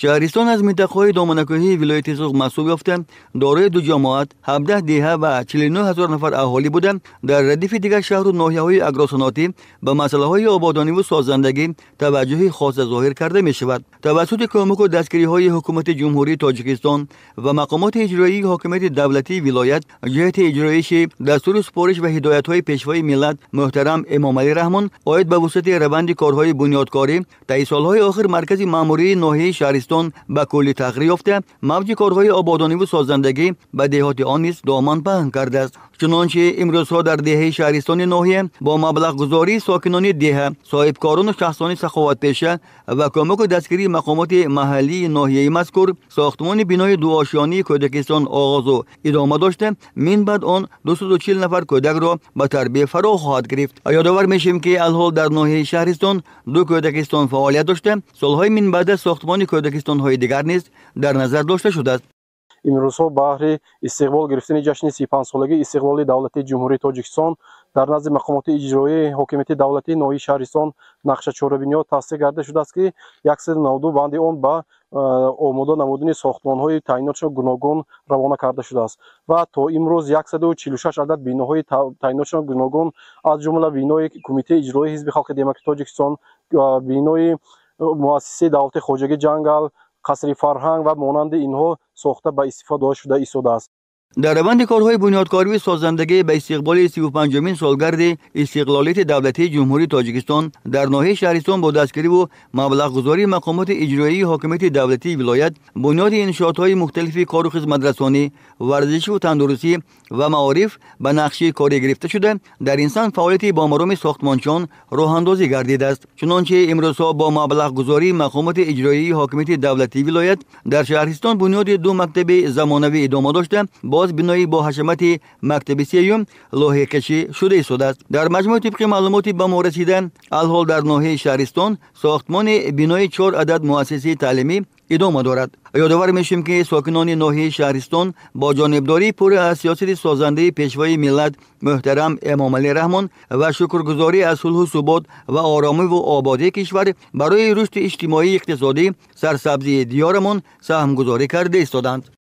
شهرستان از منطقه‌های دامنه‌کوهی ولایت سوق محسوب یافته، دارای دو جماعت، 17 دیه و 49000 نفر اهالی بوده. در ردیف دیگر شهر و ناحیه‌های اگروصنعتی به مسائل‌های آبادانی و سازندگی توجه خاص ظاهر کرده می‌شود. توسط کمک و دستگیری‌های حکومت جمهوری تاجیکستان و مقامات اجرایی حاکمیت دولتی ولایت، جهت اجرایش دستور سپارش و هدایت‌های پیشوای ملت محترم امام علی رحمان عاید به وسط روند کارهای بنیادکاری، طی سال‌های آخر مرکز مأموری ناحیه شهرستان به کلی تغییر یافته، موج کارهای آبادانی و سازندگی به دهات آن نیز دامن پهن کرده است. چنانچه امروزها در دهه شهرستان ناحیه با مبلغ گذاری ساکنان دهه، صاحبکاران و شخصان سخاوت پیشه و کمک و دستگیری مقامات محلی ناحیه مذکور، ساختمان بینای دو آشیانی کودکستان آغاز و ادامه داشته. من بعد آن 240 نفر کودک را به تربیت فرا خواهد گرفت. یادآور میشیم که الحال در ناحیه شهرستان دو کودکستان فعالیت داشته. سالهای من بعد ساختمان کودکستان های دیگر نیز در نظر داشته شده است. امروزها بهر استقبال گرفتن جشن 35 سالگی استقلال دولت جمهوری تاجیکستان در نزد مقامات اجرایی حاکمیت دولتی ناحیه شهرستان نقشه چهاربینی تصدیق کرده شده است که 192 بند آن به آماده نمودن ساختمان‌های تعییناتشان گوناگون روانه کرده شده است و تا امروز 146 عدد بیناهای تعییناتشان گوناگون از جمله بینای کمیته اجرایی حزب خلق دموکراتیک تاجیکستان، بینای مؤسسه دولت خواجگی جنگل، قصر فرهنگ و مانند اینها ساخته به استفاده شده ایستاده است. در روند کارهای بنیادکاری و سازندگی به استقبال 35مین سالگرد استقلالیت دولتی جمهوری تاجیکستان در ناحیه شهرستان با دستگیری و مبلغ گذاری مقامات اجرایی حاکمیت دولتی ولایت، بنیاد انشاءات‌های مختلف کار و خدمت رسانی، ورزش و تندرستی و معارف به نقشه کاری گرفته شده. در این سمت فعالیت با مرام ساختمانچان راه اندازی گردیده است. چنانچه امروزها با مبلغ گذاری مقامات اجرایی حاکمیت دولتی ولایت در شهرستان بنیاد دو مکتب زمانوی ادامه داشته، باز بینایی با حشمت مکتب سیوم لوحه کشی شده ایستاده است. در مجموع طبق معلوماتی به ما رسیده، الحال در ناحیه شهرستان ساختمان بینای 4 عدد مؤسسه تعلیمی ادامه دارد. یادآور میشیم که ساکنان ناحیه شهرستان با جانبداری پور از سیاست سازنده پیشوای ملت محترم امام علی رحمان و شکرگزاری از صلح و ثبات و آرامی و آبادی کشور برای رشد اجتماعی اقتصادی سرسبزی دیارمان سهم گذاری کرده ایستادند.